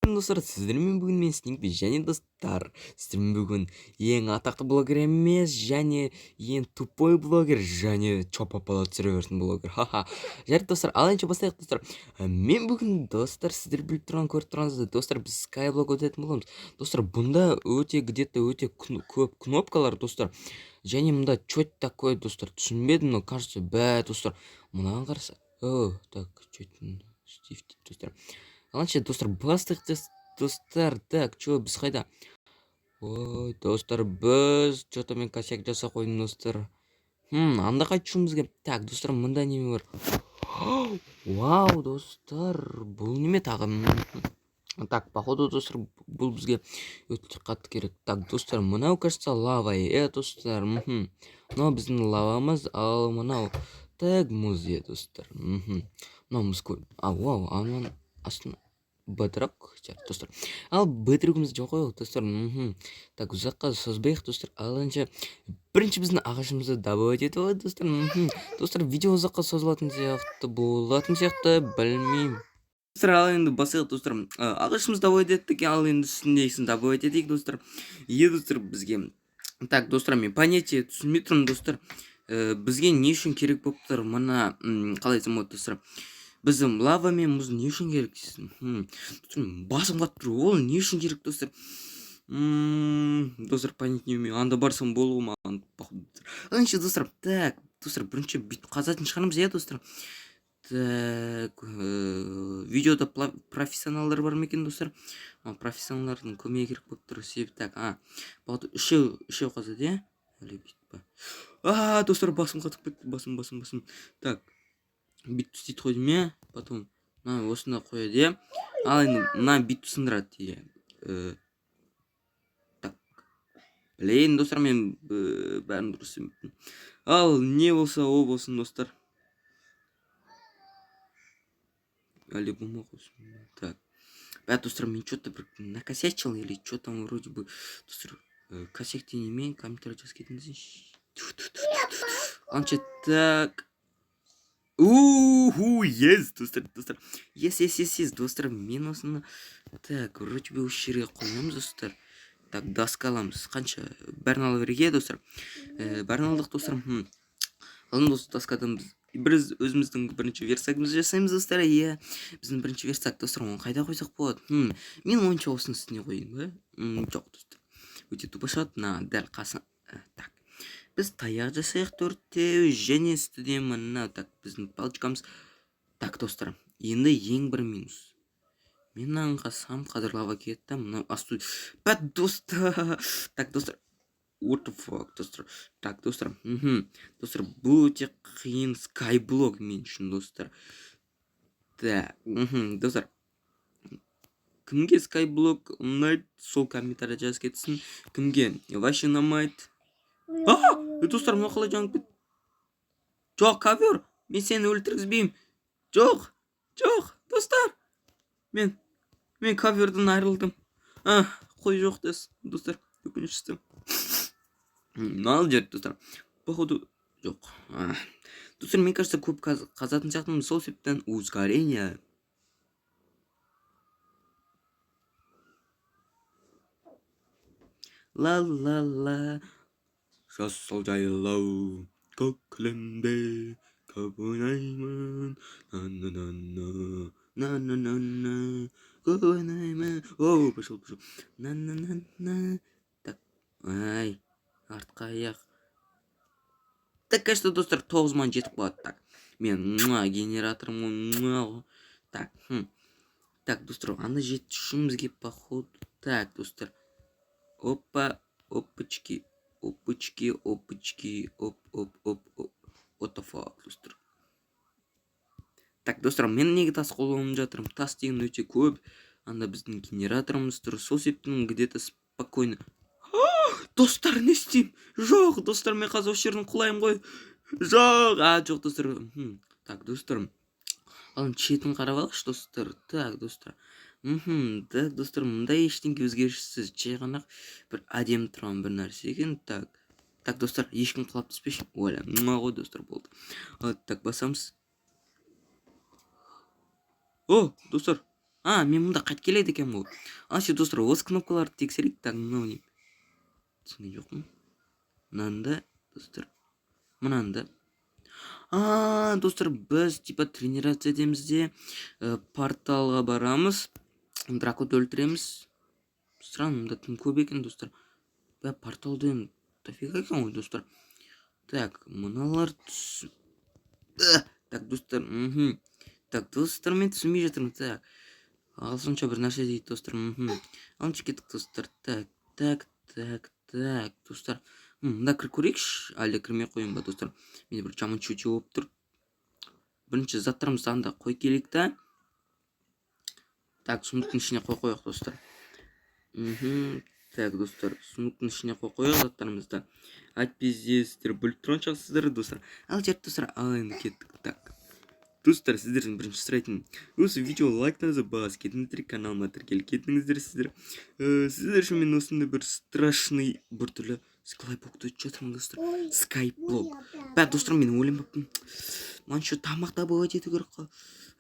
Достар, сіздермен бүгін мен Снингби және достар, сіздермен бүгін ең атақты блогер емес, және ең тупой блогер, және чопапала түсіре беретін блогер. Ха-ха. Жарайды достар, ал енді бастайық достар. Мен бүгін достар, сіздер біліп көріп тұрғансыздар, достар, біз Skyblock өтетін боламыз. Достар, бұнда где-то өте көп кнопкалар достар. Және мұнда что это такое достар, түсінбедім, но кажется, достар, мынаған қараса. Так, что это достар. Аланша достар, бастық достар. Так, чё біз қайда? Ой, достар, біз что-то мен косяк жасап қойдым достар. Анда қайтушымыз бізге. Так, достар, мында неме бар? Вау, достар, бұл неме тағы? Так, походу достар, бұл бізге өте қатты керек. Так, достар, мынау кажется лава, достар. Мынау біздің лавамыз, ал мынау так мұз достар. Мынау мұз көл. Вау, анан астына бытырак достар. Ал бытырығымыз жоқ қой достар. Так, ұзаққа созбайық достар. Ал енді бірінші біздің ағашымызды добывать етіп алайық достар. Достар, видео ұзаққа созылатын сияқты болатын сияқты, білмеймін. Достар, ал енді басайық достар. Ағашымызды добывать еттік, ал енді үстіндегісін добывать етейік достар. Достар, бізге. Так, достар, мен понятие түсінбей тұрмын достар. Бізге не үшін керек болып тұр? Мына қалай айтсам болады достар. Біздің лава мен мұз не үшін керек дейсің? Басым қатып тұр, ол не үшін керек достар? Достар, понятнее, анда барсам болу маған. Анша достар, так, достар, бірінші бүйтіп қазатын шығармыз, достар. Так, видеода профессионалдар бар ма екен достар? Профессионалдардың көмегі керек болып тұр. Себебі так, үшеу қазады, әлі бүйтіп па. Достар, басым қатып кетті, басым. Так, бүйтіп істейді қойдым, потом осында қояды, ал енді мына бүйтіп сындырады. Так, білейін достар, мен бәрін дұрыс емеппін. Ал не болса о болсын достар. Әлі болмақ осында. Так, достар, мен что-то бір накосячил или что там вроде бы. Достар, косяк денемен комментарий жазып кетіңіздерші. Анша так. Yes, достар. Yes, достар, мен осыны. Так, вроде бы осы жерге қоямыз достар. Так, доска аламыз. Қанша? Бәрін ала береке достар. Бәрін алдық достар. Алын достар, доскадан біз өзіміздің бірінші версиямызды жасаймыз достар. Біздің бірінші версия достар, оны қайда қойсақ болады? Мен ойынша осының үстіне қойайын ба? Жоқ достар. Өте тупо шығады. Дәл қасына. Так. Біз таяқ жасайық төрттеу, және үстіде мына, так, біздің палочкамыз. Так, достар, енді ең бір минус. Мен мынаған қасам, қазір лава кетті, мына асты. Достар. Так, достар. What the fuck, достар. Так, достар. Достар, бұл өте қиын Skyblock мен үшін, достар. Так, достар. Кімге Skyblock ұнайды, сол комментария жазып кетсін. Кімге вообще ұнамайды. Достар, мына қалай жанып кет. Жоқ, ковер, мен сені өлтіргізбеймін. Жоқ, достар. Мен коверден айрылдым. Қой жоқ достар, өкініштісі. Мынау жер достар. Походу жоқ. Достар, мен кажется, көп қазатын сияқтымын, сол себептен ускорение. Ла. Жасыл жайлау, көк кілемде көп ойнаймын. На. Көп ойнаймын. Пошел. На. Так, артқа аяқ. Так, кажется, достар, 9 ман жетіп қалады. Так, мен генераторым. Так, достар, анда жетушімізге походу. Так, достар. Опачки. Оп. What the fuck, достар. Так, достар, мен неге тас қолданып жатырмын? Тас деген өте көп. Анда біздің генераторымыз тұр. Сол себептен где-то спокойно. Достар, не істеймін? Жоқ, достар, мен қазір осы жерден құлаймын ғой. Жоқ, достар. Так, достар. Ал четін қарап алайықшы, достар. Так, достар. Так, достар, мындай ештеңке өзгеріссіз, жай ғана бір әдемі тұрған бір нәрсе екен. Так, достар, ешкім құлап түспеші. Оля, ғой достар, болды. Так, басамыз. Достар, Мен мында қайтып келеді екен бұл. Ше достар, осы кнопкаларды тексерейік. Так, мынау не? Түсінген жоқпын. Мынанда, достар. Мынанда. Достар, біз типа тренироваться етеміз де порталға барамыз. Дракуды өлтіреміз. Странно, тым көп екен, достар. Порталды дофига екен ғой, достар. Так, мыналар Так, достар, Так, достар, мен түсінбей жатырмын. Так, ағылшынша бір нәрсе дейді, достар. Алыншы кеттік, достар. Так, достар. Мында кіріп көрейікші, әлде кірмей қойын ба, достар. Менде бір жаман чути болып тұр. Бірінші заттарымызды анда қой келейік та. Так, сундықтың ішіне қой қояқ, достар. Так, достар, сундықтың ішіне қой қояқ заттарымызды. Әйтпесе сіздер біліп тұрған шығарсыздар, достар. Ал жарты, достар, енді кеттік. Так. Достар, сіздердің бірінші сұрайтын, осы видео лайктаңызды бағас кетіңіздер, каналыма тіркеліп кетіңіздер сіздер. Сіздер үшін мен осындай бір страшный бір түрлі скайблокты өтіп жатырмын, достар. Скайблок. Достар, мен ойланбаппын. Маған что тамақ табуға жету керек қой.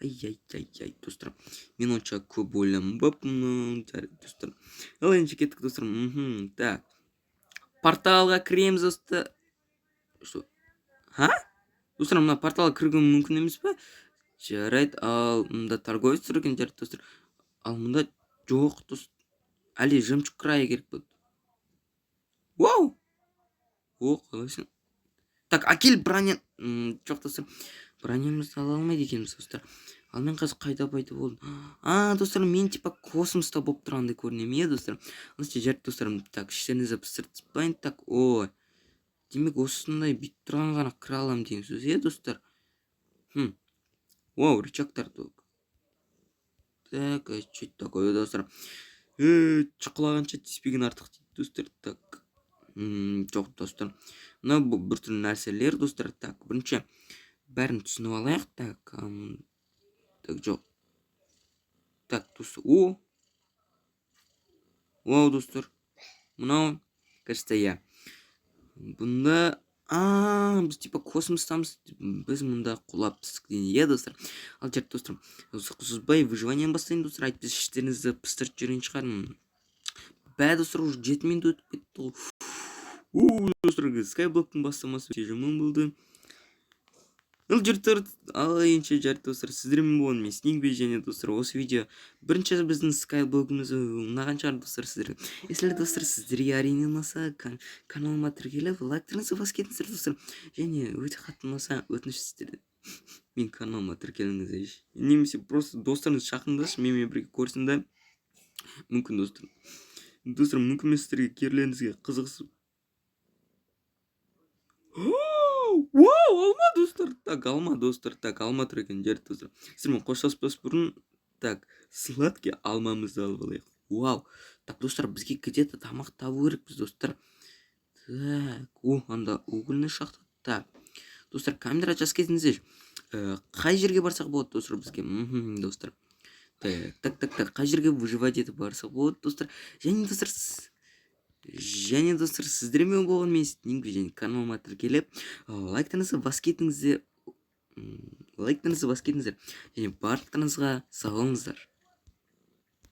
Ай, достар. Мен онша көп ойланбаппын, достар. Ал енді кеттік, достар. Так. Порталға кіреміз, достар. Что? Достар, мына порталға кірген мүмкін емес па? Жарайды, ал мында торговец тұр екен, жарайды, достар. Ал мында жоқ, достар. Әлде жемчуг крайы керек болды. Вау! Қалайсың? Так, әкел броня. Жоқ, достар. Бронямызды ала алмайды екенбіз, достар. Ал мен қазір қайда пайда болдым? Достар, мен типа космоста болып тұрғандай көрінемін, достар. Жарайды, достар. Так, іштеріңізді пыстыртпайын. Так, демек осындай бүйтіп тұрған ғана кіре аламын деген сөз, достар. Вау, рычагтар только. Так, что это такое, достар? Шықылағанша тиіспеген артық дейді, достар. Так. Жоқ, достар. Мына бір түрлі нәрселер, достар. Так, бірінші бәрін түсініп алайық. Так, жоқ. Так, достар. Вау, достар. Мынау, кажется, я. Бұнда, біз типа космостамыз, біз мұнда құлап түстік, достар. Ал жарты, достар, созбай выживаниен бастайын, достар. Айтпес іштеріңізді пыстырып жүрген шығарын. Достар, уже 7 минут өтіп кетті. Достар, скайблоктың бастамасы жаман болды. Ал енді жарты, достар, сіздермен болған мен Снегбей, және достар, осы видео бірінші біздің скайблогымыз ұнаған шығар, достар, сіздерге. Если, достар, сіздерге әрине ұнаса, каналыма тіркеліп, лайктарыңызды бас кетіңіздер, достар. Және өте қатты ұнаса, өтініш сіздерден мен каналыма тіркеліңіздер. Немесе просто достарыңыз шақырыңдаршы, менімен бірге көрсін. Мүмкін, достар. Достар, мүмкін мен сіздерге керлеріңізге қызықсып. Вау, алма, достар. Так, алма, достар. Так, алма тұр екен, жарты, достар. Сіздермен қоштаспас бұрын, так, сладкий алмамызды алып алайық. Вау. Так, достар, бізге где-то тамақ табу керекпіз, достар. Так, анда угольный шахта. Так, достар, камера жас кезіңіздер. Қай жерге барсақ болады, достар, бізге? Достар. Так, қай жерге выживать етіп барсақ болады, достар. Және, достар, сіздермен болған мен Снегбей, және каналыма тіркеліп, лайктарыңызды бас кетіңіздер. Және барлықтарыңызға сау болыңыздар.